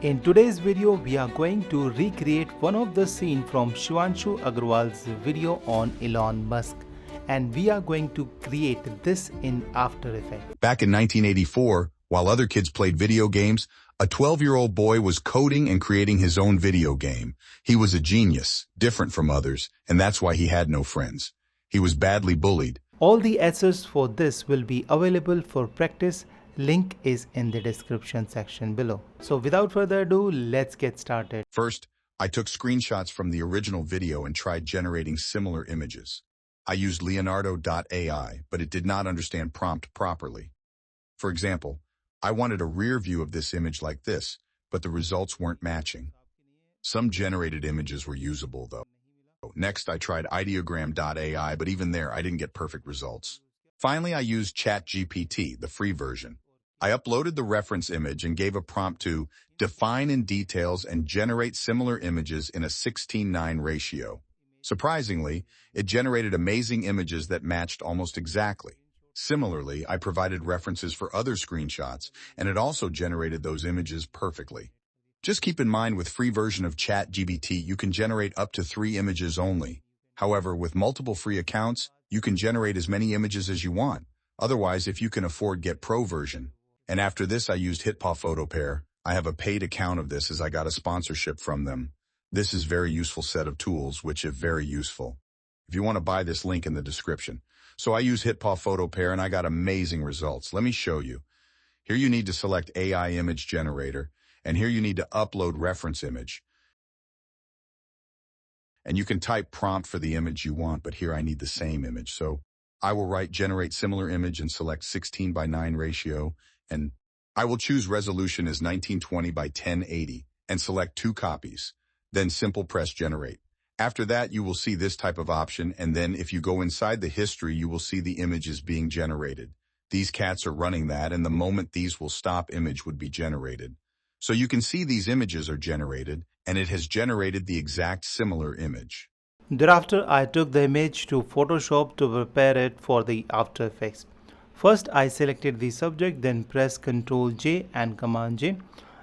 In today's video, we are going to recreate one of the scenes from Shivanshu Aggarwal's video on Elon Musk, and we are going to create this in After Effects. Back in 1984, while other kids played video games, a 12-year-old boy was coding and creating his own video game. He was a genius, different from others, and that's why he had no friends. He was badly bullied. All the assets for this will be available for practice. Link is in the description section below. So without further ado, let's get started. First, I took screenshots from the original video and tried generating similar images. I used Leonardo.ai, but it did not understand prompt properly. For example, I wanted a rear view of this image like this, but the results weren't matching. Some generated images were usable, though. Next, I tried ideogram.ai, but even there, I didn't get perfect results. Finally, I used ChatGPT, the free version. I uploaded the reference image and gave a prompt to define in details and generate similar images in a 16:9 ratio. Surprisingly, it generated amazing images that matched almost exactly. Similarly, I provided references for other screenshots, and it also generated those images perfectly. Just keep in mind, with free version of ChatGPT, you can generate up to 3 images only. However, with multiple free accounts, you can generate as many images as you want. Otherwise, if you can afford, get Pro version. And after this, I used Hitpa Photo Pair. I have a paid account of this as I got a sponsorship from them. This is very useful set of tools, which is very useful. If you want to buy this, link in the description. So I use Hitpa Photo Pair and I got amazing results. Let me show you. Here you need to select AI image generator, and here you need to upload reference image. And you can type prompt for the image you want, but here I need the same image. So I will write generate similar image and select 16:9 ratio, and I will choose resolution as 1920 by 1080 and select 2 copies. Then simple press generate. After that, you will see this type of option, and then if you go inside the history, you will see the images being generated. These cats are running that, and the moment these will stop, image would be generated. So you can see these images are generated, and it has generated the exact similar image. Thereafter, I took the image to Photoshop to prepare it for the After Effects. First, I selected the subject, then pressed Ctrl J and Command J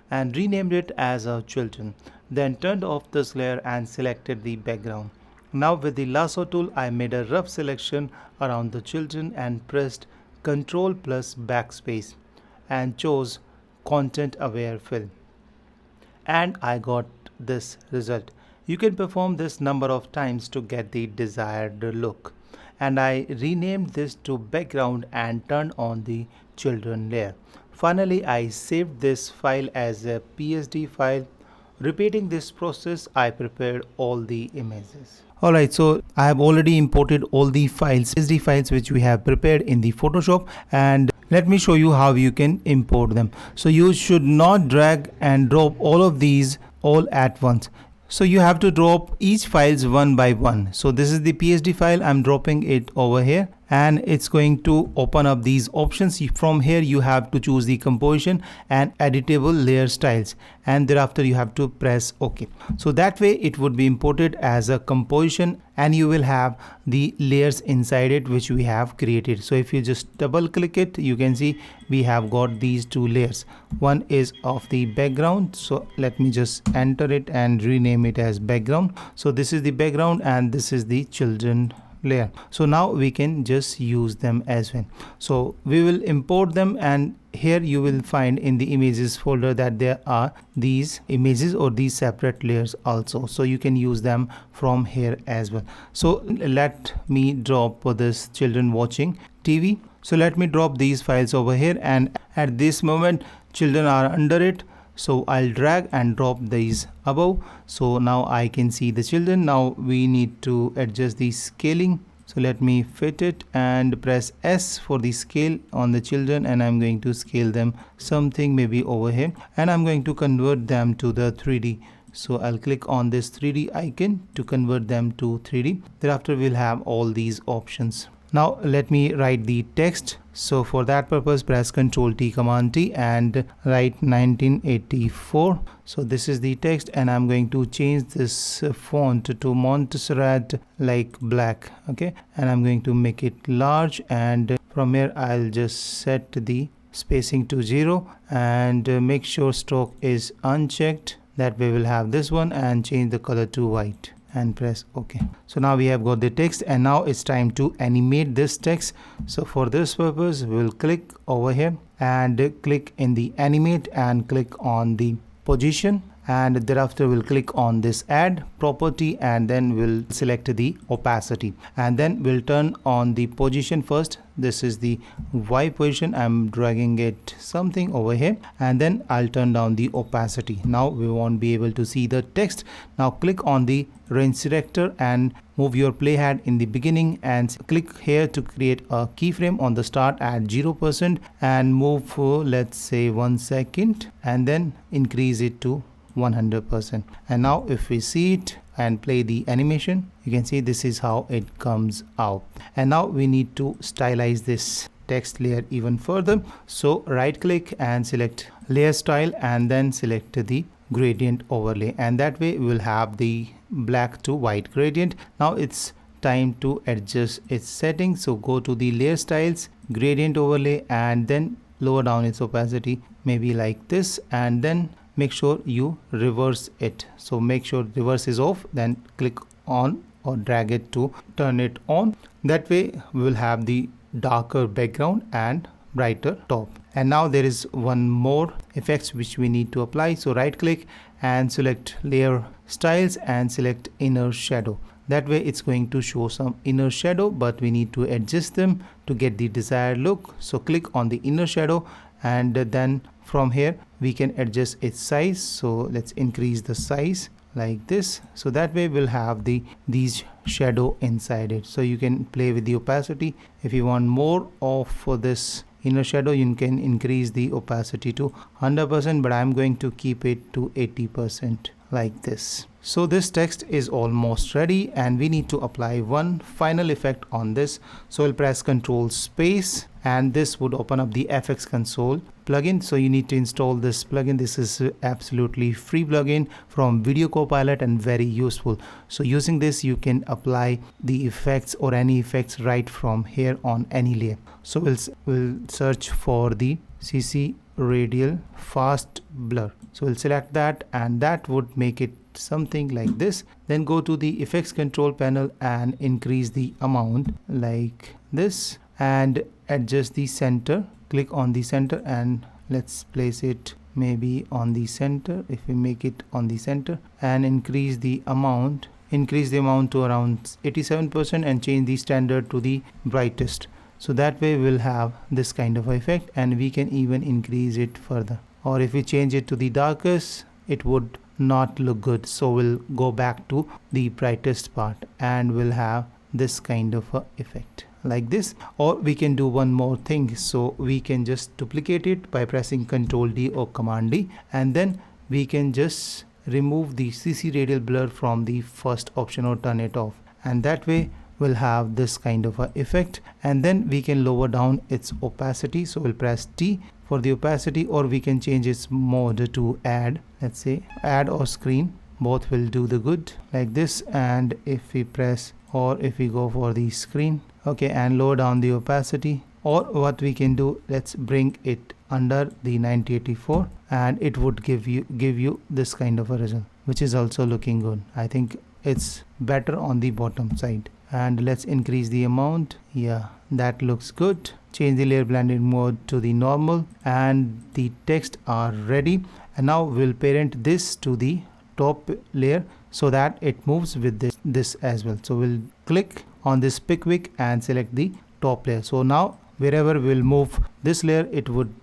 and renamed it as a children. Then turned off this layer and selected the background. Now with the lasso tool, I made a rough selection around the children and pressed Ctrl plus backspace and chose content aware fill. And I got this result. You can perform this number of times to get the desired look. And I renamed this to background and turned on the children layer. Finally, I saved this file as a PSD file. Repeating this process, I prepared all the images. Alright, so I have already imported all the files, PSD files which we have prepared in the Photoshop, and let me show you how you can import them. So you should not drag and drop all of these all at once. So you have to drop each files one by one. So this is the PSD file. I'm dropping it over here, and it's going to open up these options. From here you have to choose the composition and editable layer styles, and thereafter you have to press OK. So that way it would be imported as a composition, and you will have the layers inside it which we have created. So if you just double click it, you can see we have got these 2 layers. One is of the background, so let me just enter it and rename it as background. So this is the background and this is the children layer. So now we can just use them as well. So we will import them, and here you will find in the images folder that there are these images or these separate layers also, so you can use them from here as well. So let me drop this children watching TV. So let me drop these files over here, and at this moment children are under it. So I'll drag and drop these above. So now I can see the children. Now we need to adjust the scaling. So let me fit it and press S for the scale on the children, and I'm going to scale them something maybe over here, and I'm going to convert them to the 3D. So I'll click on this 3D icon to convert them to 3D. Thereafter we'll have all these options. Now let me write the text. So for that purpose, press Ctrl T Command T and write 1984. So this is the text, and I'm going to change this font to Montserrat like black. Okay, and I'm going to make it large, and from here I'll just set the spacing to 0 and make sure stroke is unchecked. That way we'll have this one, and change the color to white and press OK. So now we have got the text, and now it's time to animate this text. So for this purpose we'll click over here and click in the animate and click on the position, and thereafter we'll click on this add property, and then we'll select the opacity, and then we'll turn on the position first. This is the Y position. I'm dragging it something over here, and then I'll turn down the opacity. Now we won't be able to see the text. Now click on the range selector and move your playhead in the beginning, and click here to create a keyframe on the start at 0% and move for, let's say, 1 second, and then increase it to 100%. And now if we see it and play the animation, you can see this is how it comes out. And now we need to stylize this text layer even further. So right click and select layer style, and then select the gradient overlay, and that way we will have the black to white gradient. Now it's time to adjust its settings. So go to the layer styles, gradient overlay, and then lower down its opacity, maybe like this, and then make sure you reverse it. So make sure reverse is off, then click on or drag it to turn it on. That way we will have the darker background and brighter top. And now there is one more effects which we need to apply. So right click and select layer styles and select inner shadow. That way it's going to show some inner shadow, but we need to adjust them to get the desired look. So click on the inner shadow, and then from here we can adjust its size. So let's increase the size like this. So that way we'll have these shadow inside it. So you can play with the opacity. If you want more of this inner shadow, you can increase the opacity to 100%, but I'm going to keep it to 80% like this. So this text is almost ready, and we need to apply one final effect on this. So we'll press Ctrl space, and this would open up the FX console plugin. So you need to install this plugin. This is absolutely free plugin from Video Copilot and very useful. So using this you can apply the effects or any effects right from here on any layer. So we'll search for the CC Radial fast blur. So we'll select that, and that would make it something like this. Then go to the effects control panel and increase the amount like this, and adjust the center. Click on the center, and let's place it maybe on the center. If we make it on the center, and increase the amount to around 87%, and change the standard to the brightest. So that way we'll have this kind of effect, and we can even increase it further. Or if we change it to the darkest, it would not look good. So we'll go back to the brightest part, and we'll have this kind of effect like this. Or we can do one more thing. So we can just duplicate it by pressing Ctrl D or Command D, and then we can just remove the CC Radial blur from the first option or turn it off, and that way we'll have this kind of effect. And then we can lower down its opacity. So we'll press T for the opacity, or we can change its mode to add. Let's say add or screen, both will do the good like this. And if we press, or if we go for the screen, okay, and lower down the opacity, or what we can do, let's bring it under the 9084, and it would give you this kind of a result, which is also looking good. I think it's better on the bottom side. And let's increase the amount. Yeah, that looks good. Change the layer blending mode to the normal, and the text are ready. And now we'll parent this to the top layer so that it moves with this as well. So we'll click on this pickwick and select the top layer. So now wherever we'll move this layer, it would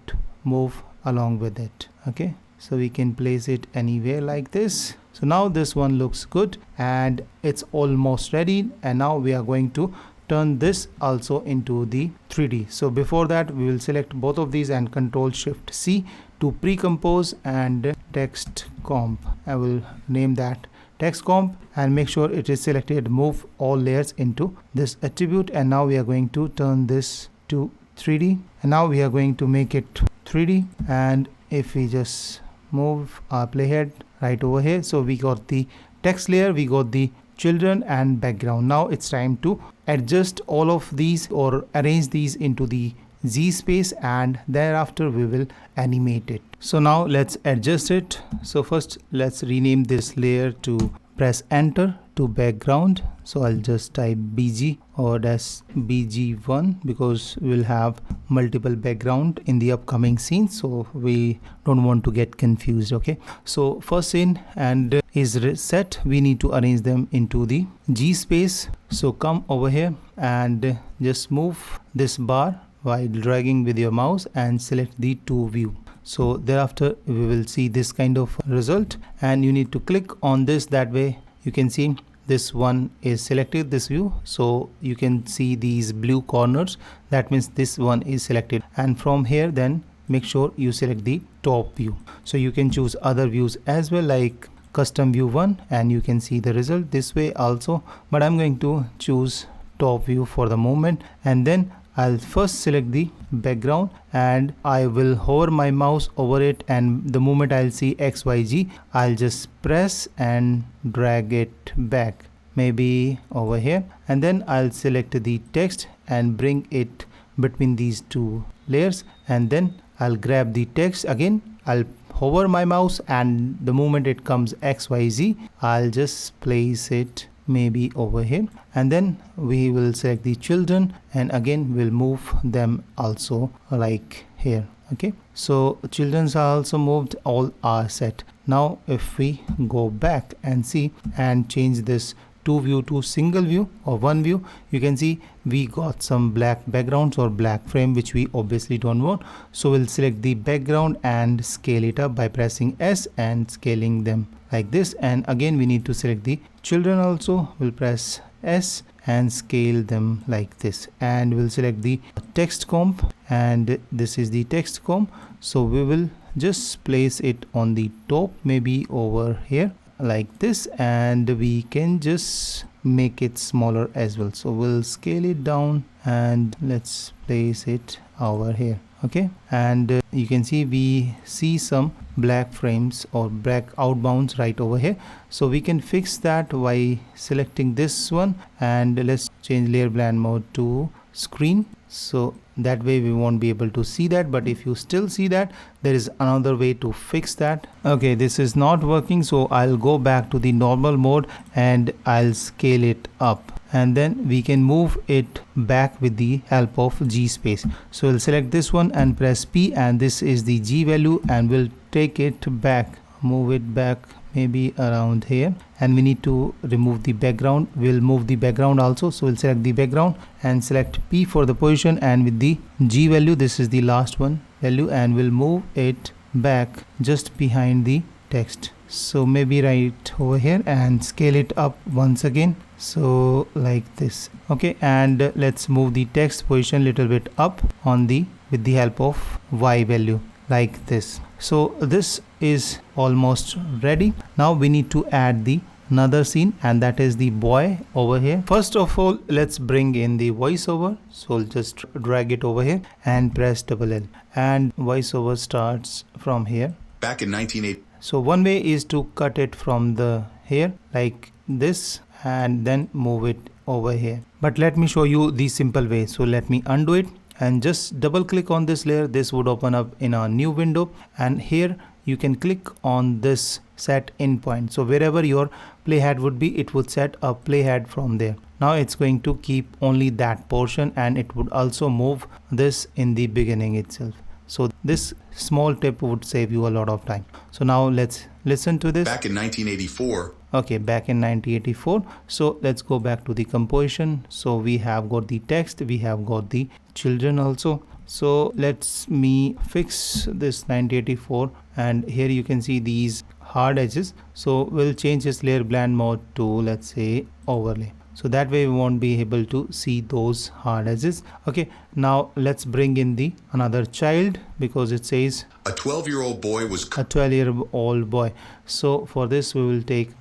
move along with it. Okay, so we can place it anywhere like this. So now this one looks good, and it's almost ready. And now we are going to turn this also into the 3D. So before that we will select both of these and Ctrl Shift C to pre-compose and text comp. I will name that text comp, and make sure it is selected. Move all layers into this attribute, and now we are going to turn this to 3D, and now we are going to make it 3D. And if we just move our playhead right over here, so we got the text layer, we got the children and background. Now it's time to adjust all of these or arrange these into the Z space, and thereafter we will animate it. So now let's adjust it. So first let's rename this layer to press enter to background. So I'll just type BG or that's BG1 because we'll have multiple background in the upcoming scene, so we don't want to get confused. Okay, so first scene and is set, we need to arrange them into the G space. So come over here and just move this bar while dragging with your mouse and select the to view. So thereafter we will see this kind of result, and you need to click on this. That way you can see this one is selected, this view. So you can see these blue corners, that means this one is selected. And from here then make sure you select the top view. So you can choose other views as well, like custom view 1, and you can see the result this way also, but I'm going to choose top view for the moment. And then I'll first select the background and I will hover my mouse over it, and the moment I'll see XYZ, I'll just press and drag it back, maybe over here, and then I'll select the text and bring it between these two layers, and then I'll grab the text again. I'll hover my mouse, and the moment it comes XYZ, I'll just place it maybe over here, and then we will select the children and again we'll move them also like here. Okay, so children's are also moved, all are set. Now if we go back and see and change this two view to single view or one view, you can see we got some black backgrounds or black frame, which we obviously don't want. So we'll select the background and scale it up by pressing S and scaling them like this. And again we need to select the children also. We'll press S and scale them like this, and we'll select the text comp, and this is the text comp. So we will just place it on the top, maybe over here like this, and we can just make it smaller as well. So we'll scale it down and let's place it over here. Okay, and you can see we see some black frames or black outbounds right over here. So we can fix that by selecting this one, and let's change layer blend mode to screen. So that way we won't be able to see that, but if you still see that, there is another way to fix that. Okay, this is not working, so I'll go back to the normal mode and I'll scale it up, and then we can move it back with the help of G space. So we'll select this one and press P, and this is the G value, and we'll take it back, move it back maybe around here, and we need to remove the background. We'll move the background also, so we'll select the background and select P for the position, and with the G value, this is the last one value, and we'll move it back just behind the text. So maybe right over here, and scale it up once again, so like this. Okay, and let's move the text position little bit up on the with the help of Y value like this. So this is almost ready. Now we need to add the another scene, and that is the boy over here. First of all, let's bring in the voiceover. So I'll just drag it over here and press double L, and voiceover starts from here. Back in 1980. So one way is to cut it from the here like this and then move it over here. But let me show you the simple way. So let me undo it and just double click on this layer. This would open up in a new window, and here you can click on this set in point. So wherever your playhead would be, it would set a playhead from there. Now it's going to keep only that portion, and it would also move this in the beginning itself. So this small tip would save you a lot of time. So now let's listen to this. Back in 1984. Okay, back in 1984. So let's go back to the composition. So we have got the text, we have got the children also. So let's me fix this 1984, and here you can see these hard edges. So we'll change this layer blend mode to, let's say, overlay. So that way we won't be able to see those hard edges. Okay, now let's bring in the another child, because it says a 12-year-old boy was a 12-year-old boy. So for this we will take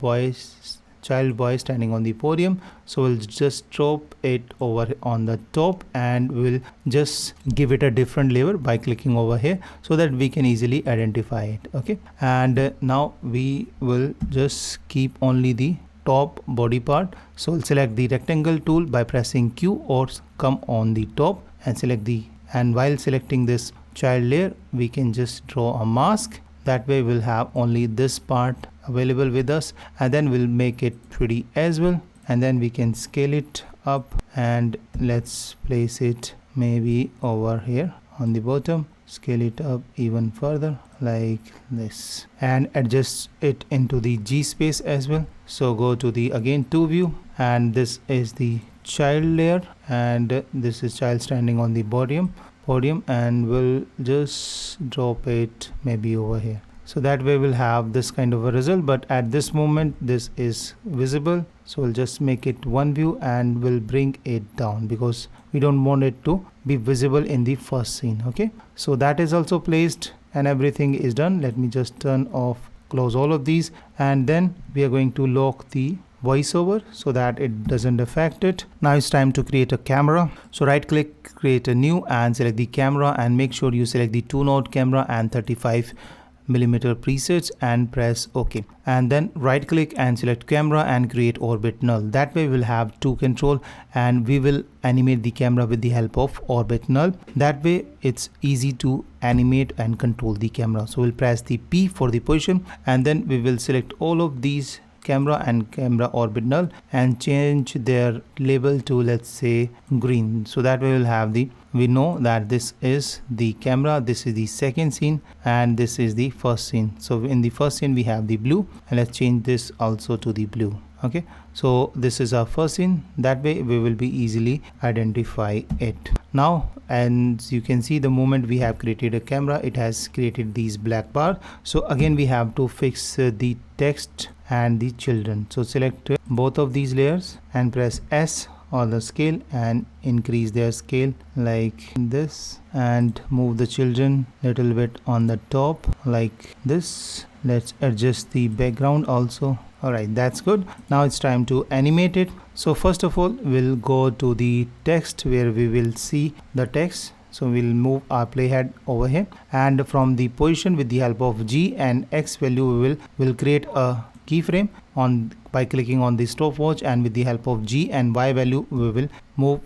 child boy standing on the podium. So we'll just drop it over on the top, and we'll just give it a different layer by clicking over here so that we can easily identify it. Okay, and now we will just keep only the top body part. So we'll select the rectangle tool by pressing Q, or come on the top and select the and while selecting this child layer we can just draw a mask. That way we'll have only this part available with us, and then we'll make it 3D as well, and then we can scale it up and let's place it maybe over here on the bottom. Scale it up even further like this and adjust it into the G space as well. So go to the again to view, and this is the child layer, and this is child standing on the podium, and we'll just drop it maybe over here. So that way we'll have this kind of a result, but at this moment this is visible, so we'll just make it one view and we'll bring it down because we don't want it to be visible in the first scene. Okay, so that is also placed and everything is done. Let me just turn off, close all of these, and then we are going to lock the voiceover so that it doesn't affect it. Now it's time to create a camera. So right click, create a new, and select the camera, and make sure you select the 2-node camera and 35mm presets and press OK, and then right click and select camera and create orbit null. That way we'll have two control and we will animate the camera with the help of orbit null. That way it's easy to animate and control the camera. So we'll press the P for the position, and then we will select all of these camera and camera orbit null and change their label to, let's say, green. So that way we'll have the, we know that this is the camera, this is the second scene, and this is the first scene. So in the first scene we have the blue, and let's change this also to the blue. Okay, so this is our first scene. That way we will be easily identify it. Now, and you can see the moment we have created a camera, it has created these black bar. So again we have to fix the text and the children. So select both of these layers and press S on the scale and increase their scale like this, and move the children little bit on the top like this. Let's adjust the background also. Alright, that's good. Now it's time to animate it. So first of all we'll go to the text where we will see the text. So we'll move our playhead over here, and from the position with the help of G and X value we will create a keyframe on by clicking on the stopwatch, and with the help of G and Y value we will move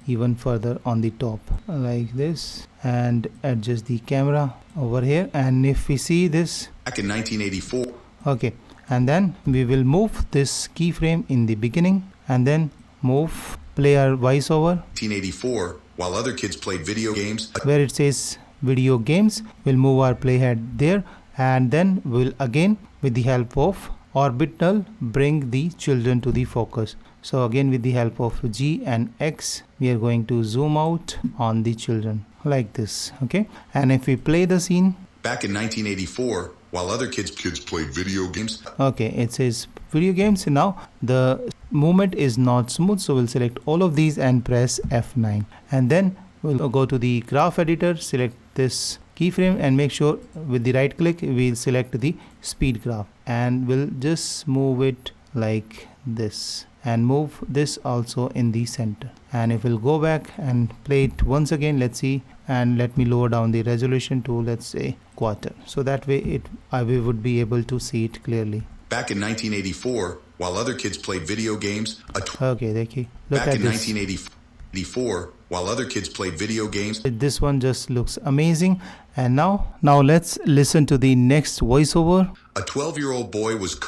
even further on the top like this and adjust the camera over here. And if we see this Back in 1984. Okay, and then we will move this keyframe in the beginning and then move player voiceover 1984, while other kids played video games. Where it says video games, we'll move our playhead there, and then we'll again with the help of orbital bring the children to the focus. So again with the help of G and X we are going to zoom out on the children like this. Okay, and if we play the scene Back in 1984, while other kids played video games. Okay, it says video games. Now the movement is not smooth, so we'll select all of these and press F9, and then we'll go to the graph editor, select this keyframe, and make sure with the right click we'll select the speed graph, and we'll just move it like this and move this also in the center. And if we'll go back and play it once again, let's see, and let me lower down the resolution to, let's say, quarter, so that way we would be able to see it clearly. Back in 1984, while other kids played video games. Okay, look Back at in this. 1984, while other kids played video games. This one just looks amazing. And now let's listen to the next voiceover. A 12-year-old boy was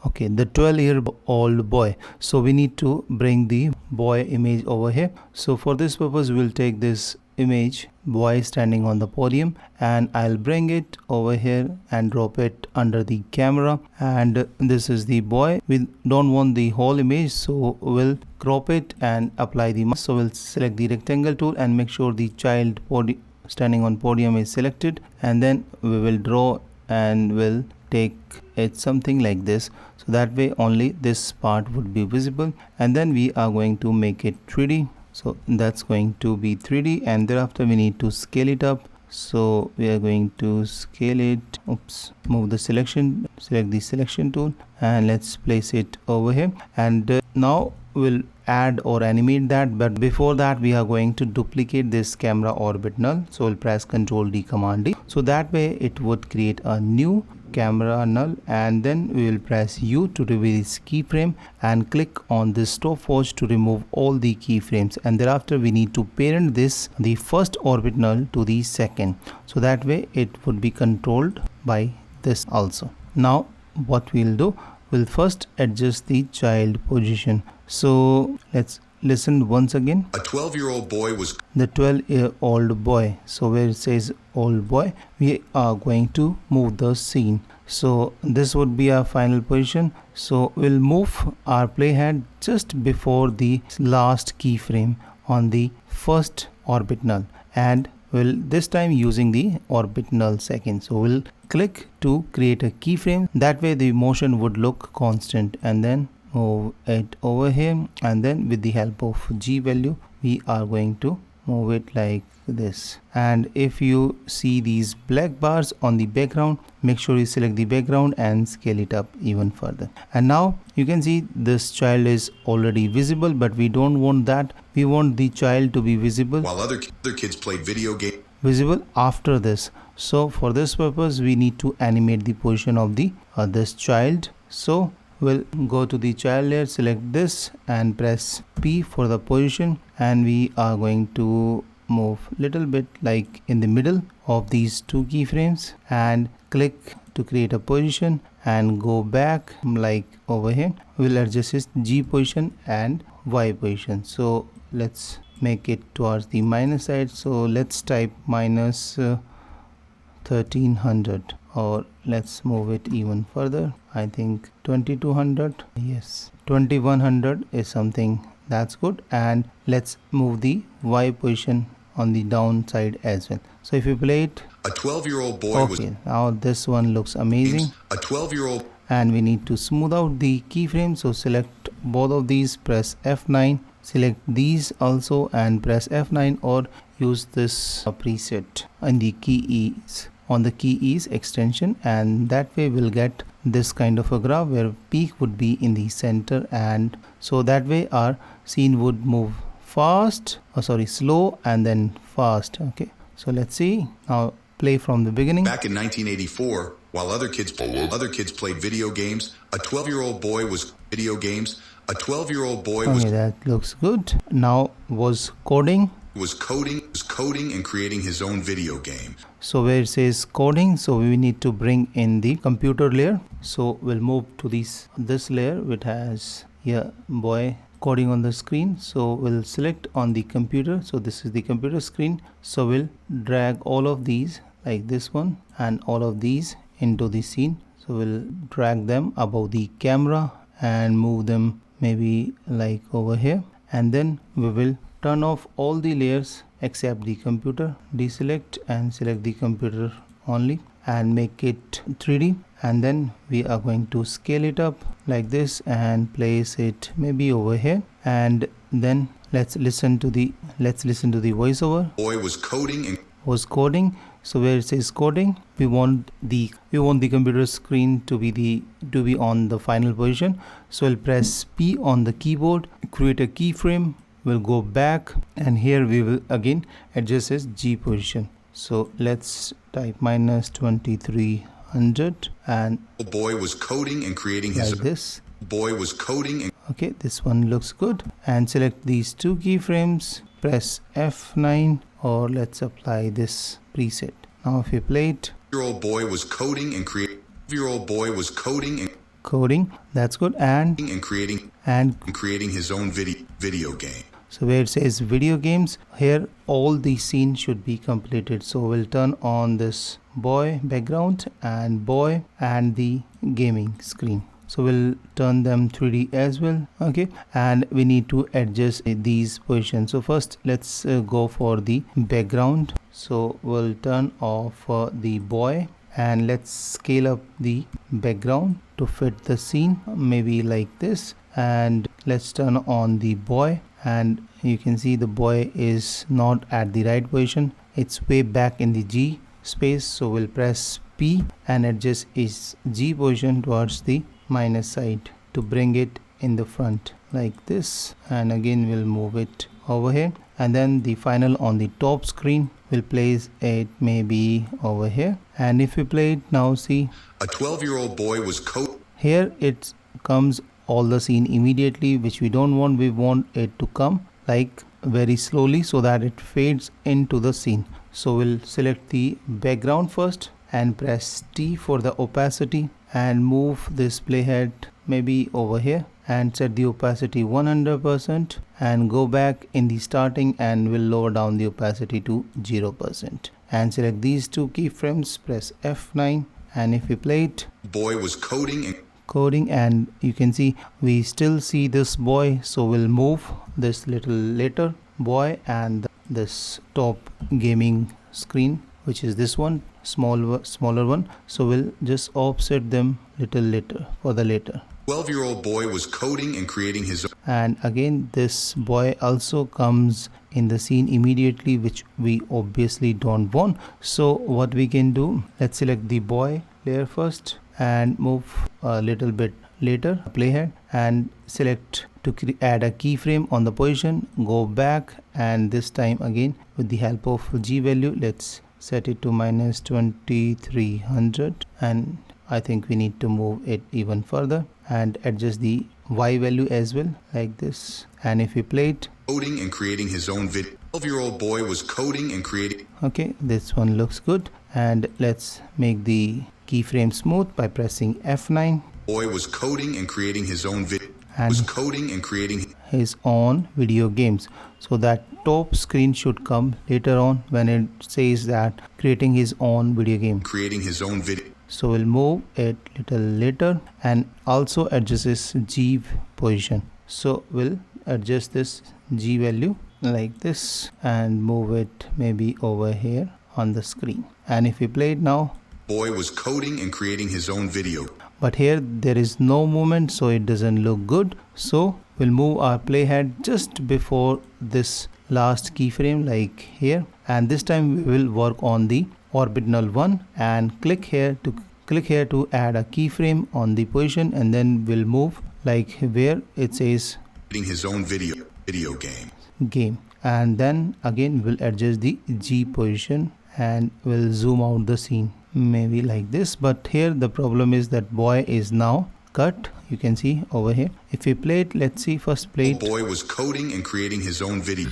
Okay, the 12-year-old boy. So we need to bring the boy image over here. So for this purpose, we'll take this image, boy standing on the podium, and I'll bring it over here and drop it under the camera. And this is the boy. We don't want the whole image, so we'll crop it and apply the mask. So we'll select the rectangle tool and make sure the child standing on podium is selected, and then we will draw and we'll take it something like this, so that way only this part would be visible. And then we are going to make it 3D, so that's going to be 3D, and thereafter we need to scale it up. So we are going to scale it, move the selection, select the selection tool, and let's place it over here. And now we'll add or animate that, but before that we are going to duplicate this camera orbit null. So we'll press Ctrl D Command D, so that way it would create a new camera null, and then we will press U to reveal this keyframe and click on this stopwatch to remove all the keyframes, and thereafter we need to parent this the first orbit null to the second, so that way it would be controlled by this also. Now what we'll do, we'll first adjust the child position. So let's listen once again. A 12-year-old boy was The 12-year-old boy. So where it says old boy, we are going to move the scene. So this would be our final position. So we'll move our playhead just before the last keyframe on the first orbit null, and we'll this time using the orbit null second. So we'll click to create a keyframe, that way the motion would look constant, and then move it over here, and then with the help of G value we are going to move it like this. And if you see these black bars on the background, make sure you select the background and scale it up even further. And now you can see this child is already visible, but we don't want that. We want the child to be visible while other kids played video games. Visible after this. So for this purpose we need to animate the position of the this child. So we'll go to the child layer, select this and press P for the position, and we are going to move little bit like in the middle of these two keyframes and click to create a position and go back like over here. We'll adjust its G position and Y position. So let's make it towards the minus side. So let's type minus 1300, or let's move it even further. I think 2200. Yes, 2100 is something that's good. And let's move the Y position on the downside as well. So if you play it, a 12-year-old boy was now this one looks amazing. A 12-year-old, and we need to smooth out the keyframe. So select both of these, press F9, select these also and press F9, or use this preset in the keys on the keys extension, and that way we'll get this kind of a graph where peak would be in the center, and so that way our scene would move fast, slow and then fast. Okay, so let's see. Now play from the beginning. Back in 1984, while other kids played video games, a 12-year-old boy was video games. A 12-year-old boy okay, that looks good. Now was coding and creating his own video game. So where it says coding, so we need to bring in the computer layer. So we'll move to this layer which has boy coding on the screen. So we'll select on the computer. So this is the computer screen. So we'll drag all of these like this one and all of these into the scene. So we'll drag them above the camera and move them maybe like over here, and then we will turn off all the layers except the computer. Deselect and select the computer only and make it 3D, and then we are going to scale it up like this and place it maybe over here. And then let's listen to the voiceover. Boy was coding. So where it says coding, we want the computer screen to be on the final position. So we'll press P on the keyboard, create a keyframe, we'll go back, and here we will again adjust its G position. So let's type minus 2300, and boy was coding and creating his like this. Boy was coding and okay, this one looks good. And select these two keyframes, press F9, or let's apply this preset. Now if you play it, year-old boy was coding and coding, that's good. And creating his own video game. So where it says video games, here all the scene should be completed. So we'll turn on this boy background and boy and the gaming screen. So we'll turn them 3D as well. Okay, and we need to adjust these positions. So first let's go for the background. So we'll turn off the boy, and let's scale up the background to fit the scene, maybe like this. And let's turn on the boy, and you can see the boy is not at the right position, it's way back in the G space. So we'll press P and adjust its G position towards the minus side to bring it in the front like this, and again we'll move it over here. And then the final on the top screen, we'll place it maybe over here. And if we play it now, see, A 12-year-old boy was here it comes all the scene immediately, which we don't want. We want it to come like very slowly so that it fades into the scene. So we'll select the background first and press T for the opacity and move this playhead maybe over here and set the opacity 100% and go back in the starting and we'll lower down the opacity to 0% and select these two keyframes, press F9, and if we play it, boy was coding and you can see we still see this boy, so we'll move this little later boy and this top gaming screen, which is this one, smaller one, so we'll just offset them little later for the later. 12-year-old boy was coding and creating his own. And again this boy also comes in the scene immediately, which we obviously don't want. So what we can do, let's select the boy layer first and move a little bit later playhead and select to add a keyframe on the position, go back, and this time again with the help of G value, let's set it to -2300, and I think we need to move it even further and adjust the Y value as well like this. And if we play it, Coding and creating his own video. 12-year-old boy was coding and creating. Okay, this one looks good, and let's make the keyframe smooth by pressing F9. Boy was coding and creating his own video. And Was coding and creating his own video games. So that top screen should come later on when it says that creating his own video game. Creating his own video. So we'll move it little later and also adjust this G position. So we'll adjust this G value like this and move it maybe over here on the screen. And if we play it now, Boy was coding and creating his own video. but here there is no movement, so it doesn't look good. So we'll move our playhead just before this last keyframe like here, and this time we will work on the orbital one and click here to add a keyframe on the position, and then we'll move like where it says Creating his own video game. And then again we'll adjust the G position and we'll zoom out the scene maybe like this. But here the problem is that boy is now cut, you can see over here. If we play it, let's see, first play it. Boy was coding and creating his own video.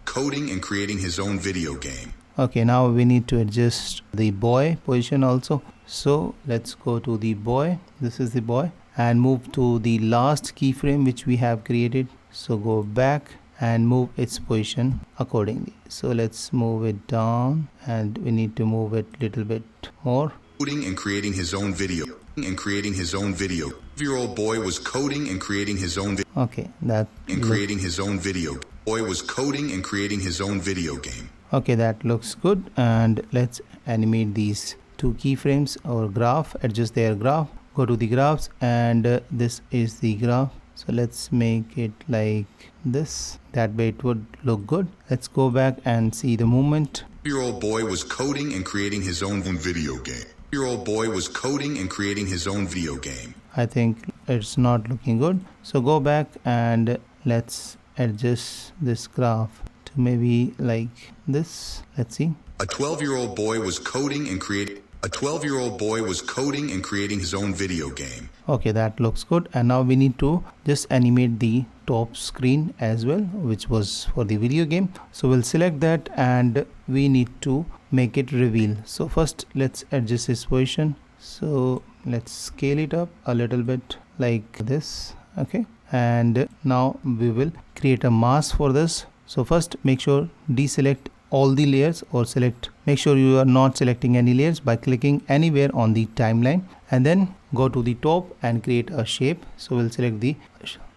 Coding and creating his own video game. Okay, now we need to adjust the boy position also. So let's go to the boy, this is the boy, and move to the last keyframe which we have created. So go back and move its position accordingly. So let's move it down, and we need to move it little bit more. Coding and creating his own video. And creating his own video. 12-year-old boy was coding and creating his own video. Okay, that And creating his own video. Boy was coding and creating his own video game. okay, that looks good. And let's animate these two keyframes or graph, adjust their graph, go to the graphs, and this is the graph. So let's make it like this, that way it would look good. Let's go back and see the movement. 12-year-old boy was coding and creating his own video game. 12-year-old boy was coding and creating his own video game. I think it's not looking good, so go back and let's adjust this graph to maybe like this. Let's see. A 12-year-old boy was coding and creating. A 12-year-old boy was coding and creating his own video game. Okay, that looks good. And now we need to just animate the top screen as well, which was for the video game. So we'll select that and we need to make it reveal. So first let's adjust this position. So let's scale it up a little bit like this. Okay, and now we will create a mask for this. So first make sure deselect all the layers, or make sure you are not selecting any layers by clicking anywhere on the timeline, and then go to the top and create a shape. So we'll select the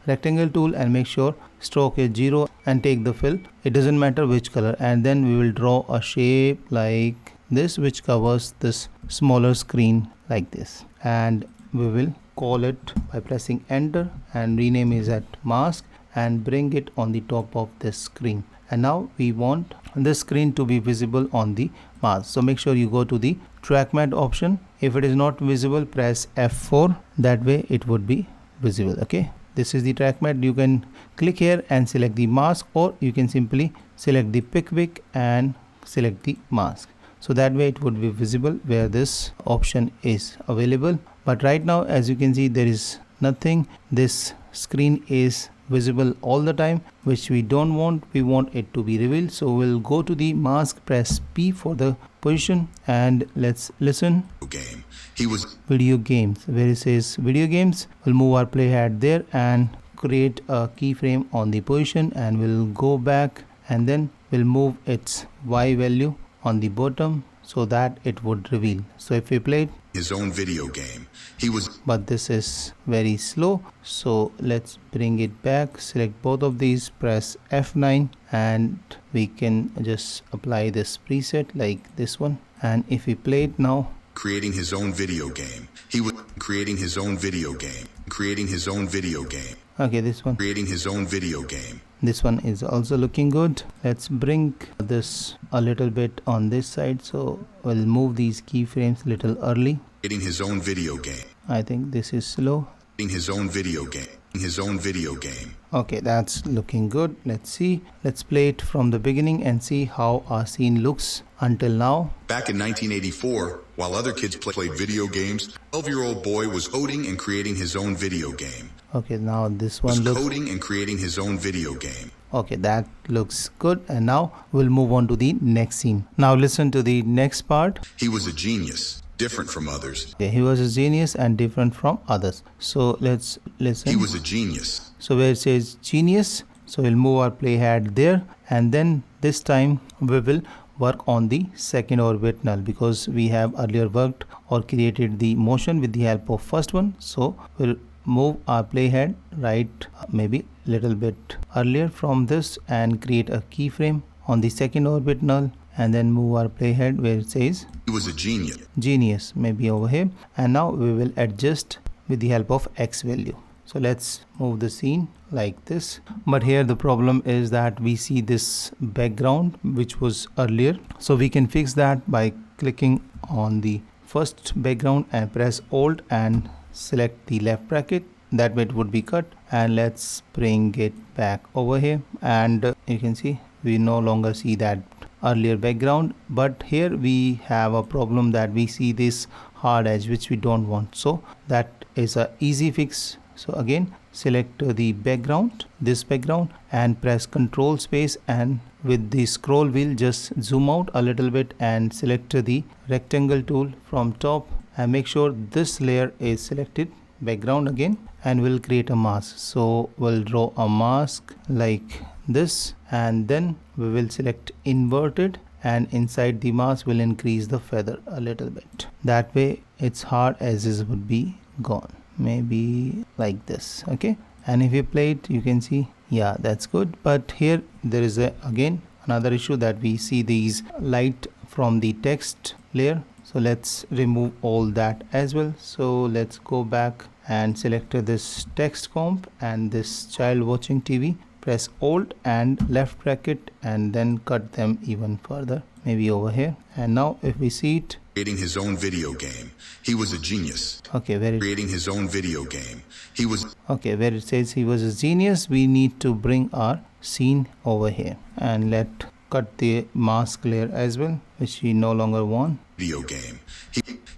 rectangle tool and make sure stroke is 0 and take the fill, it doesn't matter which color, and then we will draw a shape like this which covers this smaller screen like this, and we will call it by pressing enter and rename it as mask and bring it on the top of this screen. And now we want this screen to be visible on the mask, so make sure you go to the track matte option. If it is not visible, press F4, that way it would be visible. Okay, this is the track matte. You can click here and select the mask, or you can simply select the pick wick and select the mask. So that way it would be visible where this option is available. But right now, as you can see, there is nothing. This screen is visible all the time, which we don't want. We want it to be revealed. So we'll go to the mask, press P for the position, and let's listen. Game. He was Video games. Where it says video games, we'll move our playhead there and create a keyframe on the position, and we'll go back and then we'll move its Y value on the bottom so that it would reveal. So if we played his own video game. He was but this is very slow, so let's bring it back, select both of these, press F9, and we can just apply this preset like this one. And if we play it now, creating his own video game. He was creating his own video game. Creating his own video game. okay, this one, Creating his own video game. this one is also looking good. Let's bring this a little bit on this side, so we'll move these keyframes little early. Creating his own video game. I think this is slow. Creating his own video game. His own video game. Okay, that's looking good. Let's see. Let's play it from the beginning and see how our scene looks until now. Back in 1984, while other kids played video games, 12-year-old boy was coding and creating his own video game. Okay, now this Was one looks coding and creating his own video game. okay, that looks good. And now we'll move on to the next scene. Now listen to the next part. He was a genius, different from others. Okay, he was a genius and different from others. So let's listen. He was a genius. So where it says genius, so we'll move our playhead there, and then this time we will work on the second orbit null, because we have earlier worked or created the motion with the help of first one. So we'll move our playhead right maybe little bit earlier from this and create a keyframe on the second orbit null, and then move our playhead where it says He was a genius. genius, maybe over here. And now we will adjust with the help of X value. So let's move the scene like this. But here the problem is that we see this background which was earlier. So we can fix that by clicking on the first background and press Alt and select the left bracket. That way it would be cut. And let's bring it back over here. And you can see we no longer see that earlier background. But here we have a problem that we see this hard edge which we don't want. So that is a easy fix. So again, select the background, this background, and press Ctrl space, and with the scroll wheel just zoom out a little bit and select the rectangle tool from top, and make sure this layer is selected, background again, and we'll create a mask. So we'll draw a mask like this, and then we will select inverted, and inside the mask we'll increase the feather a little bit. That way its hard edges would be gone, maybe like this. Okay, and if you play it, you can see, yeah, that's good. But here there is again another issue that we see these light from the text layer. So let's remove all that as well. So let's go back and select this text comp and this child watching TV, press Alt and left bracket, and then cut them even further, maybe over here. And now if we see it, Creating his own video game. He was a genius. okay, where it, Creating his own video game. He was okay, where it says he was a genius, we need to bring our scene over here, and let cut the mask layer as well, which we no longer want. video game.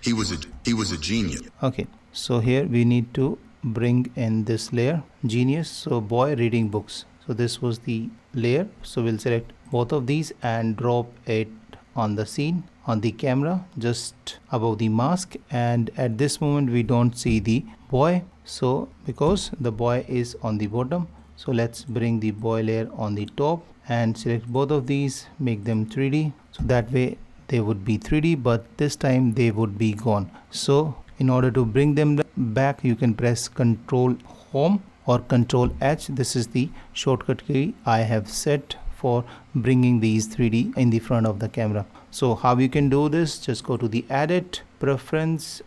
He was a genius. Okay, so here we need to bring in this layer, genius. So boy reading books. So this was the layer. So we'll select both of these and drop it on the scene, on the camera, just above the mask. And at this moment we don't see the boy, so because the boy is on the bottom. So let's bring the boy layer on the top and select both of these, make them 3D, so that way they would be 3D, but this time they would be gone. So in order to bring them back, you can press Ctrl Home or Ctrl H. This is the shortcut key I have set for bringing these 3D in the front of the camera. So how you can do this, just go to the edit, preference,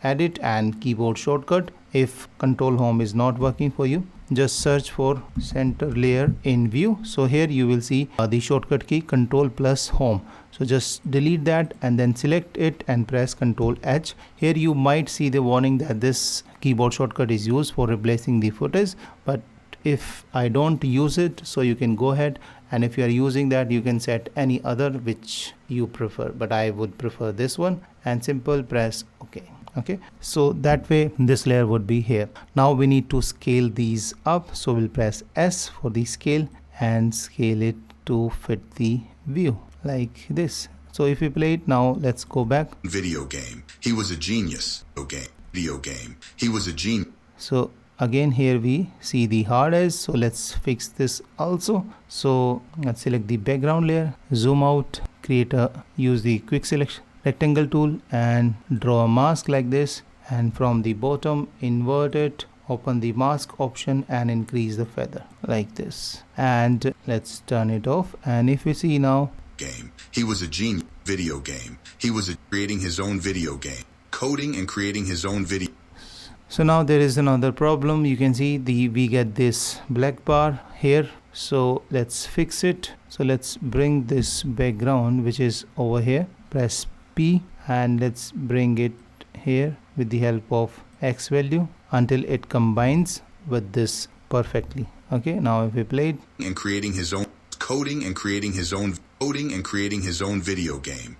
edit and keyboard shortcut. If Control Home is not working for you, just search for center layer in view. So here you will see the shortcut key Control plus Home. So just delete that and then select it and press Ctrl H. Here you might see the warning that this keyboard shortcut is used for replacing the footage, but if I don't use it, so you can go ahead, and if you are using that, you can set any other which you prefer, but I would prefer this one, and simple press OK. Okay, so that way this layer would be here. Now we need to scale these up, so we'll press S for the scale and scale it to fit the view like this. So if we play it now, let's go back. Video game. He was a genius. Okay. Video game. He was a genius. So again here we see the hard edge, so let's fix this also. So let's select the background layer, zoom out, use the quick selection rectangle tool and draw a mask like this, and from the bottom invert it, open the mask option and increase the feather like this, and let's turn it off. And if we see now, game. He was a genius. Video game. He was creating his own video game. Coding and creating his own video. So now there is another problem. You can see we get this black bar here. So let's fix it. So let's bring this background which is over here. Press P and let's bring it here with the help of X value until it combines with this perfectly. Okay, now if we play it. And creating his own coding and creating his own video game.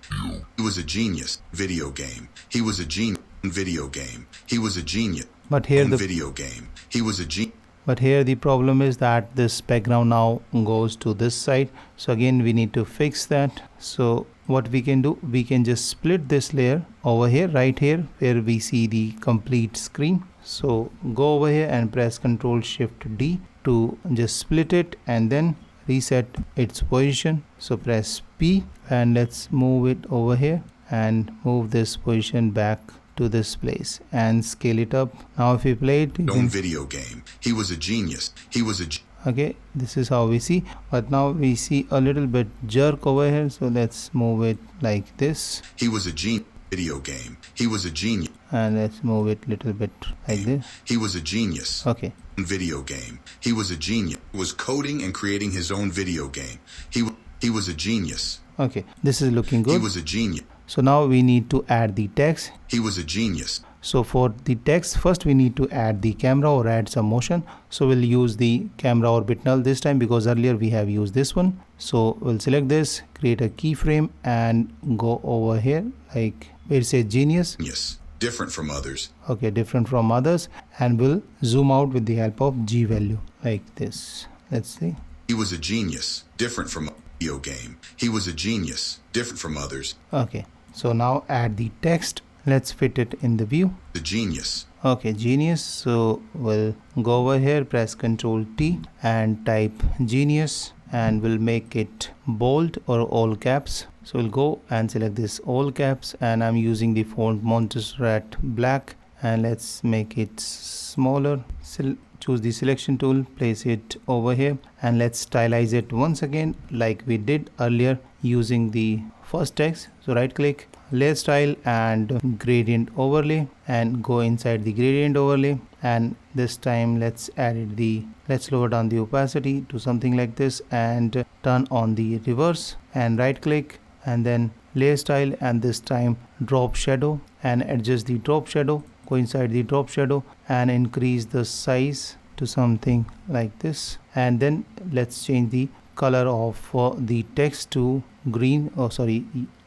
He was a genius. Video game. He was a genius. Video game. He was a genius. But here the video game. He was a genius. But here the problem is that this background now goes to this side. So again we need to fix that. So what we can do, we can just split this layer over here, right here where we see the complete screen. So go over here and press Ctrl Shift D to just split it and then reset its position. So press P and let's move it over here and move this position back to this place and scale it up. Now if we play it, video game. He was a genius. He was a okay, this is how we see, but now we see a little bit jerk over here, so let's move it like this. He was a genius. Video game. He was a genius. And let's move it little bit like this. He was a genius. Okay. Video game. He was a genius. Was coding and creating his own video game. He was a genius. Okay, this is looking good. He was a genius. So now we need to add the text. He was a genius. So for the text, first we need to add the camera or add some motion. So we'll use the camera orbit null this time because earlier we have used this one. So we'll select this, create a keyframe and go over here like where it says genius. Yes, different from others. Okay, different from others, and we'll zoom out with the help of G value like this. Let's see. He was a genius, different from a video game. He was a genius, different from others. Okay, so now add the text. Let's fit it in the view. The genius. Okay, genius. So we'll go over here, press Ctrl T and type genius, and we'll make it bold or all caps. So we'll go and select this all caps, and I'm using the font Montserrat black, and let's make it smaller. Choose the selection tool, place it over here, and let's stylize it once again like we did earlier using the first text. So right click, layer style and gradient overlay, and go inside the gradient overlay, and this time let's lower down the opacity to something like this and turn on the reverse, and right click and then layer style, and this time drop shadow, and adjust the drop shadow. Go inside the drop shadow and increase the size to something like this, and then let's change the color of the text to green,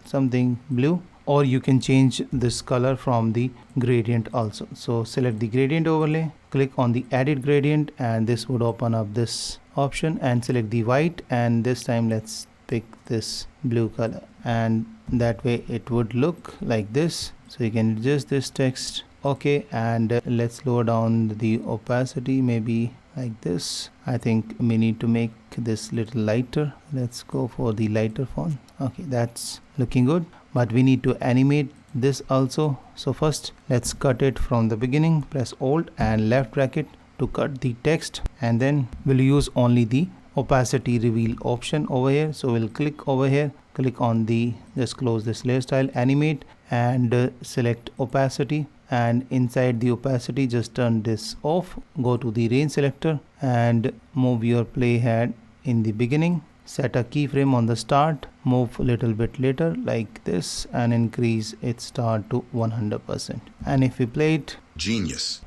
something blue, or you can change this color from the gradient also. So select the gradient overlay, click on the edit gradient, and this would open up this option, and select the white, and this time let's pick this blue color, and that way it would look like this. So you can adjust this text. Okay, and let's lower down the opacity maybe like this. I think we need to make this little lighter. Let's go for the lighter font. Okay, that's looking good, but we need to animate this also. So first let's cut it from the beginning. Press Alt and left bracket to cut the text, and then we'll use only the opacity reveal option over here. So we'll click over here, click on the, just close this layer style, animate, and select opacity, and inside the opacity just turn this off. Go to the range selector and move your playhead in the beginning. Set a keyframe on the start, move a little bit later like this, and increase its start to 100%. And if we play it, genius,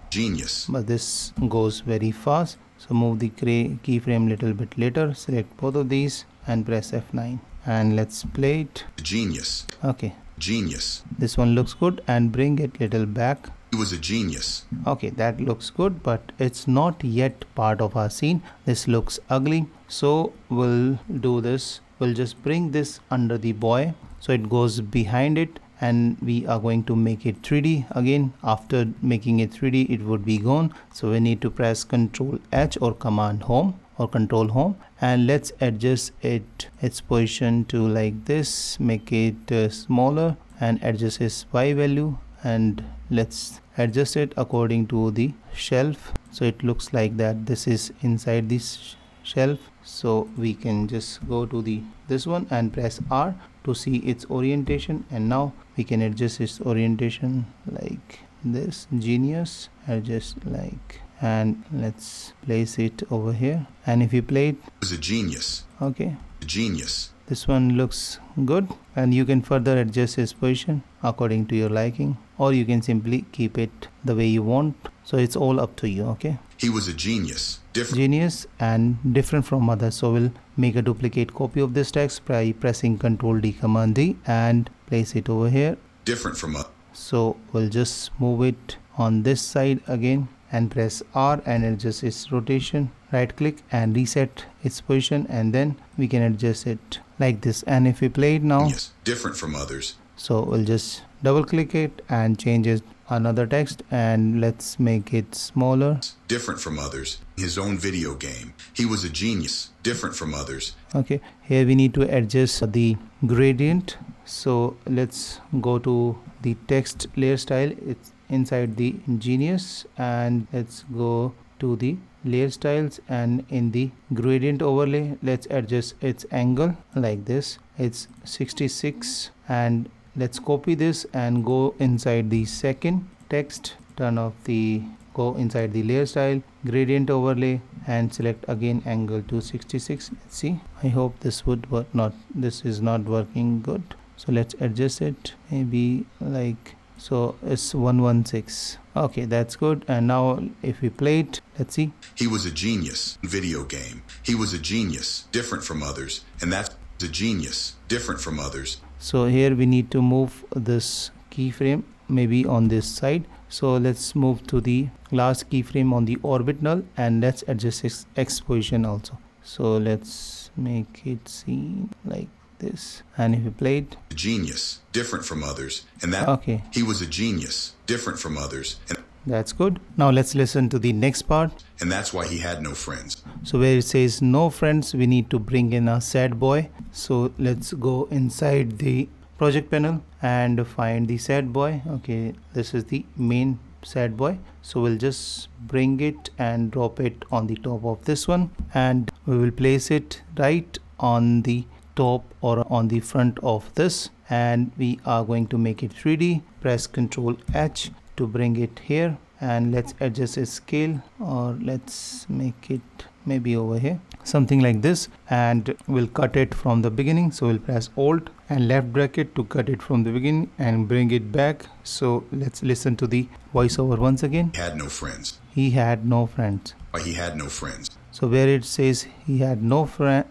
but this goes very fast. So move the keyframe little bit later, select both of these and press F9 and let's play it. Genius. Okay. Genius. This one looks good and bring it little back. He was a genius. Okay, that looks good, but it's not yet part of our scene. This looks ugly. So we'll do this. We'll just bring this under the boy so it goes behind it, and we are going to make it 3D again. After making it 3D, it would be gone. So we need to press Ctrl H or Command Home or Control Home, and let's adjust its position to like this. Make it smaller and adjust its Y value, and let's adjust it according to the shelf so it looks like that this is inside this shelf. So we can just go to this one and press R to see its orientation, and now we can adjust its orientation like this. Genius, adjust like, and let's place it over here, and if you play it, Was a genius. okay, A genius. this one looks good, and you can further adjust its position according to your liking, or you can simply keep it the way you want. So it's all up to you. Okay, He was a genius. Different. genius and different from others. So we'll make a duplicate copy of this text by pressing Ctrl D Command D and place it over here. Different from a. So we'll just move it on this side again and press R and adjust its rotation. Right click and reset its position, and then we can adjust it like this. And if we play it now, Yes. Different from others. so we'll just double click it and change it another text, and let's make it smaller. Different from others. His own video game. He was a genius. Different from others. Okay, here we need to adjust the gradient. So let's go to the text layer style. It's inside the genius, and let's go to the layer styles, and in the gradient overlay, let's adjust its angle like this. It's 66, and let's copy this and go inside the second text, go inside the layer style, gradient overlay, and select again angle to 66. Let's see, I hope this would work. This is not working good, so let's adjust it, maybe like so. It's 116. Okay, that's good. And now if we play it, let's see. He was a genius. Video game. He was a genius. Different from others. And that's a genius. Different from others. So here we need to move this keyframe maybe on this side. So let's move to the last keyframe on the orbit null, and let's adjust its X position also. So let's make it seem like this, and if you play it, Genius. Different from others. And that. okay, He was a genius. Different from others. that's good. Now let's listen to the next part. And that's why he had no friends. So where it says no friends, we need to bring in a sad boy. So let's go inside the project panel and find the sad boy. Okay, this is the main sad boy. So we'll just bring it and drop it on the top of this one, and we will place it right on the top or on the front of this, and we are going to make it 3D. Press Ctrl H to bring it here, and let's adjust its scale, or let's make it maybe over here, something like this, and we'll cut it from the beginning. So we'll press Alt and left bracket to cut it from the beginning and bring it back. So let's listen to the voiceover once again. He had no friends. He had no friends. Why he had no friends. So where it says he had no friend,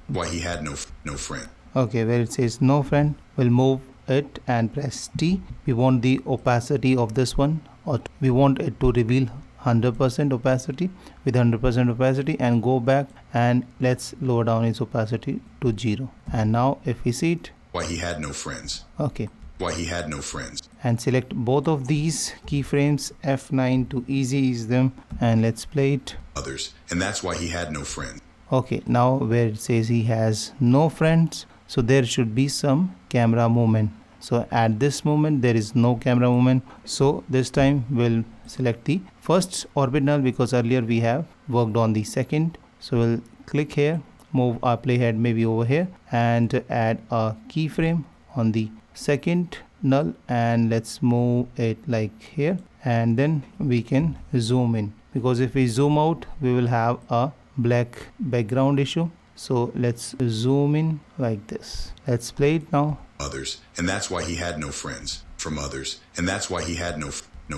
Why he had no friend. okay, where it says no friend, we'll move it and press T. We want the opacity of this one, or we want it to reveal 100% opacity with 100% opacity, and go back and let's lower down its opacity to 0. And now if we see it, Why he had no friends. okay, Why he had no friends. and select both of these keyframes, F9 to ease them, and let's play it. Others. And that's why he had no friends. Okay, now where it says he has no friends, so there should be some camera movement. So at this moment there is no camera movement. So this time we'll select the first orbit null, because earlier we have worked on the second. So we'll click here, move our playhead maybe over here, and add a keyframe on the second null, and let's move it like here, and then we can zoom in, because if we zoom out we will have a black background issue. So let's zoom in like this. Let's play it now. Others. And that's why he had no friends. From others. And that's why he had no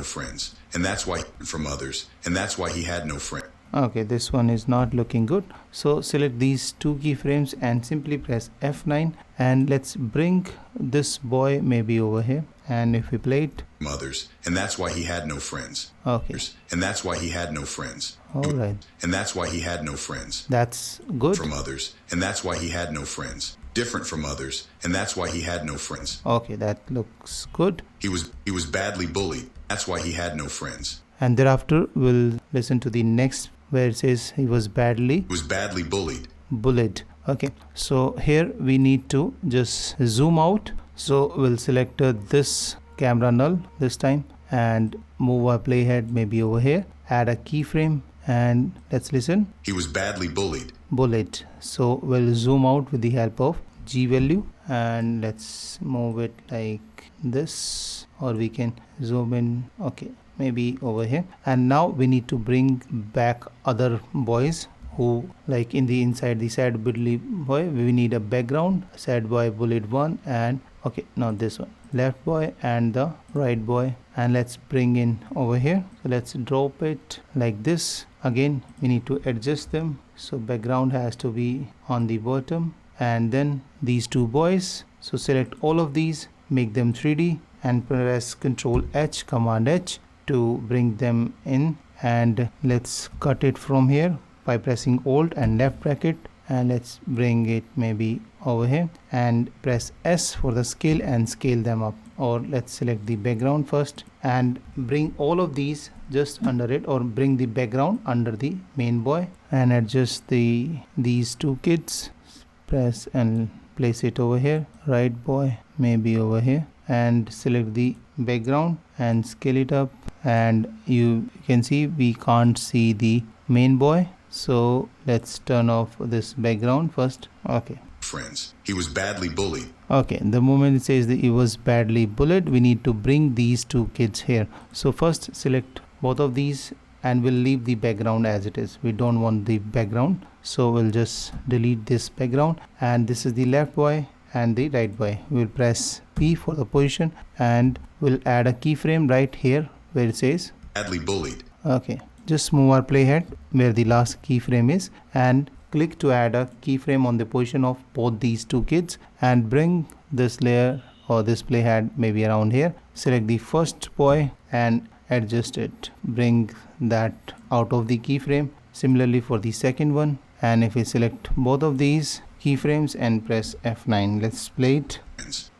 friends. And that's why from others. And that's why he had no friend. Okay, this one is not looking good. So select these two keyframes and simply press F9, and let's bring this boy maybe over here. And if we play it, Others, and that's why he had no friends. okay, And that's why he had no friends. all right, And that's why he had no friends. that's good. From others, and that's why he had no friends. Different from others, and that's why he had no friends. Okay, that looks good. He was badly bullied. That's why he had no friends. And thereafter we'll listen to the next where it says he was badly He was badly bullied. bullied. Okay, so here we need to just zoom out. So we'll select this camera null this time and move our playhead maybe over here, add a keyframe, and let's listen. He was badly bullied. Bullet. So we'll zoom out with the help of G value, and let's move it like this, or we can zoom in, okay, maybe over here. And now we need to bring back other boys who, like in the inside the sad bully boy, we need a background, sad boy bullied one, and okay, not this one, left boy and the right boy, and let's bring in over here. So let's drop it like this. Again we need to adjust them, so background has to be on the bottom, and then these two boys. So select all of these, make them 3D, and press Ctrl H, Command H to bring them in. And let's cut it from here by pressing Alt and left bracket, and let's bring it maybe over here, and press S for the scale and scale them up. Or let's select the background first and bring all of these just under it, or bring the background under the main boy, and adjust these two kids, press and place it over here, right boy maybe over here, and select the background and scale it up. And you can see we can't see the main boy, so let's turn off this background first. Okay, Friends. He was badly bullied. okay, the moment it says that he was badly bullied, we need to bring these two kids here. So first select both of these, and we'll leave the background as it is. We don't want the background, so we'll just delete this background. And this is the left boy and the right boy. We'll press P for the position, and we'll add a keyframe right here where it says Badly bullied. okay. Just move our playhead where the last keyframe is, and click to add a keyframe on the position of both these two kids, and bring this layer or this playhead maybe around here. Select the first boy and adjust it. Bring that out of the keyframe. Similarly for the second one. And if we select both of these keyframes and press F9, let's play it.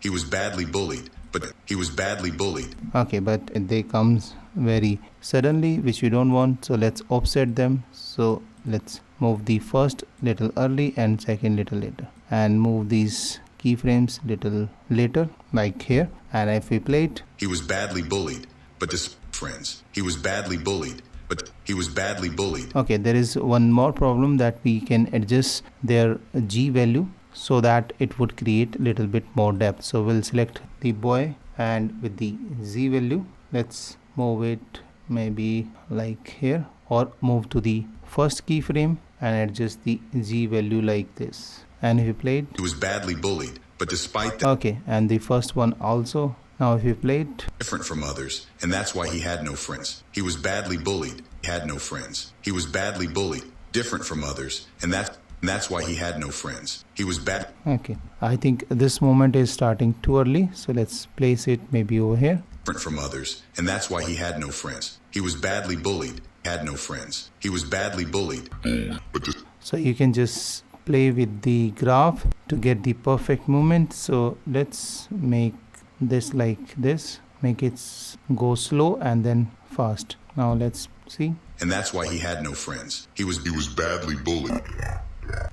He was badly bullied. But he was badly bullied. Okay, but they comes very suddenly, which we don't want, so let's offset them. So let's move the first little early and second little later, and move these keyframes little later like here. And if we play it, He was badly bullied. But this friends. He was badly bullied. But he was badly bullied. okay, there is one more problem, that we can adjust their G value so that it would create little bit more depth. So we'll select the boy, and with the Z value, let's move it maybe like here, or move to the first keyframe and adjust the Z value like this. And if we play it, He was badly bullied. But despite that, okay, and the first one also. Now if we play it, different from others, and that's why he had no friends. He was badly bullied. He had no friends. He was badly bullied. Different from others, and that's why he had no friends. He was bad. okay, I think this moment is starting too early, so let's place it maybe over here. Different from others, and that's why he had no friends. He was badly bullied. Had no friends. He was badly bullied. So you can just play with the graph to get the perfect movement. So let's make this like this, make it go slow and then fast. Now let's see. And that's why he had no friends. He was badly bullied.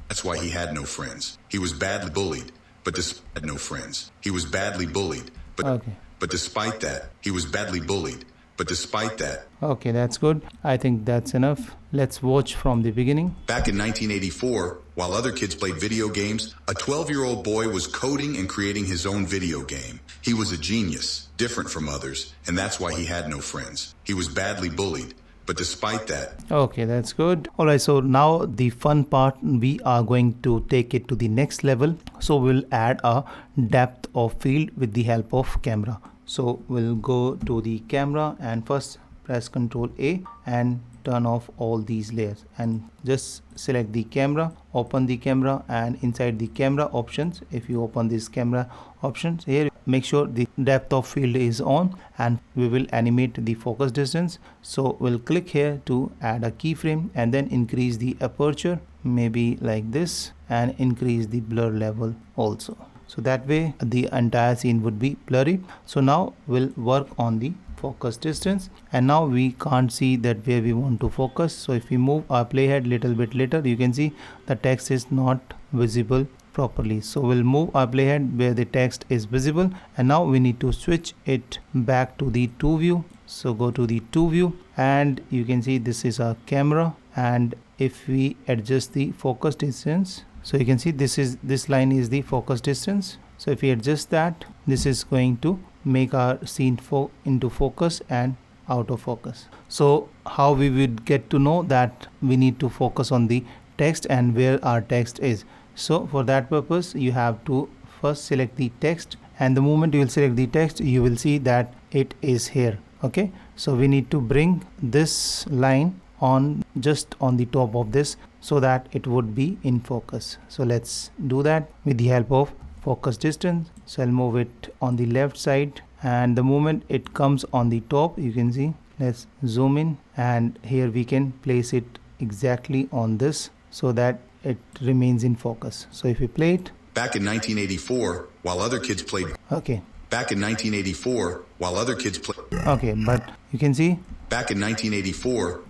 That's why he had no friends. He was badly bullied, but had no friends. He was badly bullied, Okay, but despite that, he was badly bullied. But despite that, okay, that's good. I think that's enough. Let's watch from the beginning. back in 1984, while other kids played video games, a 12-year-old boy was coding and creating his own video game. He was a genius, different from others, and that's why he had no friends. He was badly bullied. But despite that, Okay, that's good. Alright, so now the fun part, we are going to take it to the next level. So we'll add a depth of field with the help of camera. So we'll go to the camera and first press Ctrl A and turn off all these layers and just select the camera, open the camera, and inside the camera options, if you open this camera options here, make sure the depth of field is on, and we will animate the focus distance. So we'll click here to add a keyframe and then increase the aperture, maybe like this, and increase the blur level also. So that way the entire scene would be blurry. So now we'll work on the focus distance, and now we can't see that where we want to focus. So if we move our playhead little bit later, you can see the text is not visible properly. So we'll move our playhead where the text is visible, and now we need to switch it back to the 2 view. So go to the 2 view, and you can see this is our camera, and if we adjust the focus distance, so you can see this line is the focus distance. So if we adjust that, this is going to make our scene into focus and out of focus. So how we would get to know that we need to focus on the text and where our text is? So for that purpose, you have to first select the text, and the moment you will select the text, you will see that it is here. Okay, so we need to bring this line on just on the top of this so that it would be in focus. So let's do that with the help of focus distance. So I'll move it on the left side, and the moment it comes on the top, you can see, let's zoom in, and here we can place it exactly on this so that it remains in focus. So if we play it, Back in 1984, while other kids played. Okay. Back in 1984, while other kids played. Okay, but you can see. Back in 1984,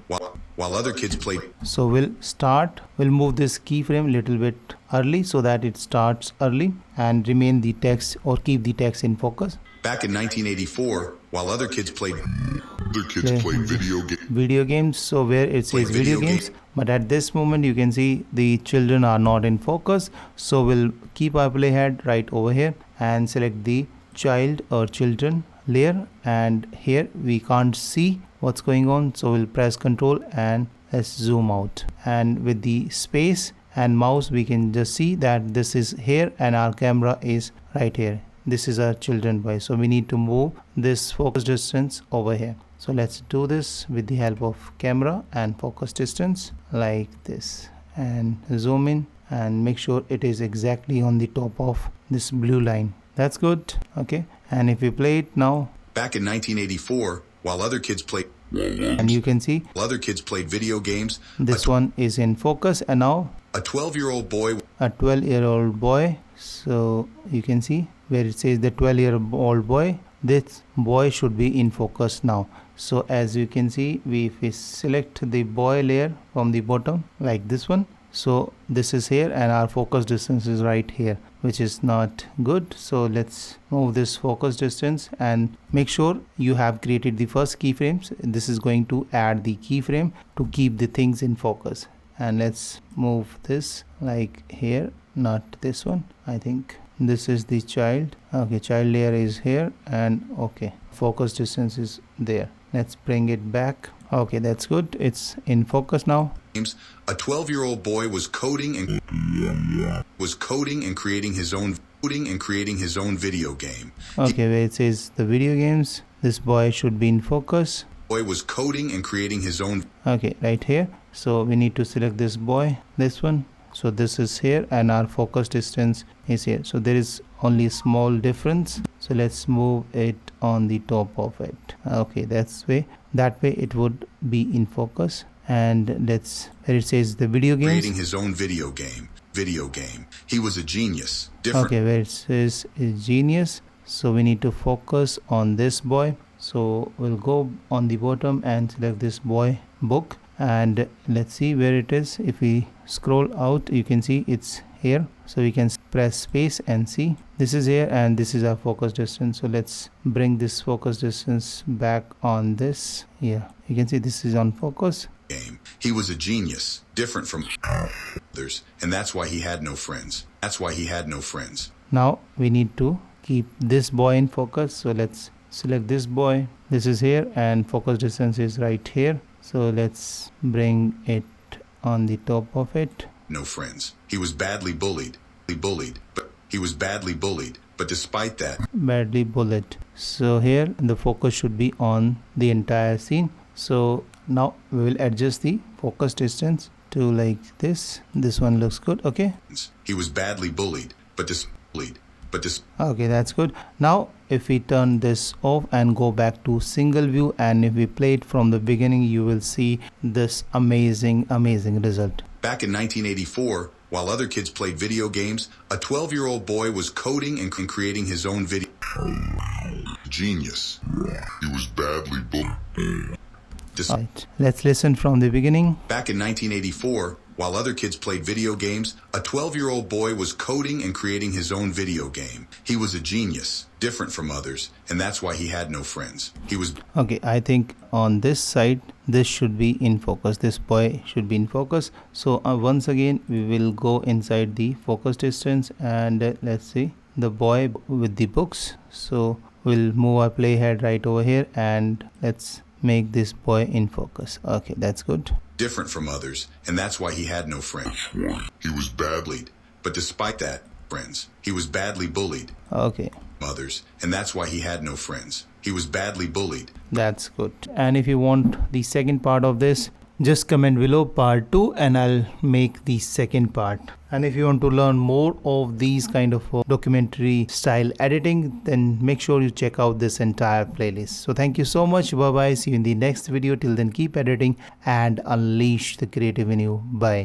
while other kids played. So we'll move this keyframe little bit early so that it starts early and remain the text or keep the text in focus. Back in 1984, while other kids played. Other kids played video games. So where it says video games, but at this moment you can see the children are not in focus. So we'll keep our playhead right over here and select the child or children layer, and here we can't see what's going on, so we'll press Ctrl and let's zoom out, and with the space and mouse we can just see that this is here and our camera is right here. This is our children boy, so we need to move this focus distance over here. So let's do this with the help of camera and focus distance like this, and zoom in and make sure it is exactly on the top of this blue line. That's good. Okay, and if we play it now. Back in 1984, while other kids played. And you can see while other kids played video games. This one is in focus, and now a 12-year-old boy. A 12-year-old boy. So you can see where it says the 12-year-old boy. This boy should be in focus now. So as you can see, if we select the boy layer from the bottom like this one, so this is here and our focus distance is right here, which is not good. So let's move this focus distance and make sure you have created the first keyframes. This is going to add the keyframe to keep the things in focus. And let's move this like here, not this one. I think this is the child. Okay, child layer is here, and okay, focus distance is there. Let's bring it back. Okay, that's good. It's in focus now. A 12-year-old boy was coding and creating his own video game. Okay, where it says the video games, this boy should be in focus. Boy was coding and creating his own. Okay, right here. So we need to select this boy, this one. So this is here and our focus distance is here. So there is only a small difference. So let's move it on the top of it. Okay, that way it would be in focus. And let's, where it says the video games, creating his own video game. He was a genius. Different. Okay, where it says is genius, so we need to focus on this boy. So we'll go on the bottom and select this boy book, and let's see where it is. If we scroll out, you can see it's here, so we can press space and see this is here and this is our focus distance. So let's bring this focus distance back on this. Yeah, you can see this is on focus. He was a genius, different from others, and that's why he had no friends. Now we need to keep this boy in focus, so let's select this boy. This is here and focus distance is right here, so let's bring it on the top of it. No friends. He was badly bullied, but despite that, badly bullied. So here the focus should be on the entire scene. So Now we will adjust the focus distance to like this. This one looks good. Okay. He was badly bullied, but Okay, that's good. Now if we turn this off and go back to single view, and if we play it from the beginning, you will see this amazing result. Back in 1984, while other kids played video games, a 12-year-old boy was coding and creating his own video. Genius. He was badly bullied. Right. Let's listen from the beginning. Back in 1984, while other kids played video games, a 12-year-old boy was coding and creating his own video game. He was a genius, different from others, and that's why he had no friends. He was... Okay, I think on this side, this should be in focus. This boy should be in focus. So once again, we will go inside the focus distance, and let's see the boy with the books. So we'll move our playhead right over here, and let's make this boy in focus. Okay, that's good. Different from others, and that's why he had no friends. He was badly, but despite that, friends. He was badly bullied. Okay. Others, and that's why he had no friends. He was badly bullied. That's good. And if you want the second part of this, just comment below part 2 and I'll make the second part. And if you want to learn more of these kind of documentary style editing, then make sure you check out this entire playlist. So thank you so much. Bye bye. See you in the next video. Till then, keep editing and unleash the creative in you. Bye.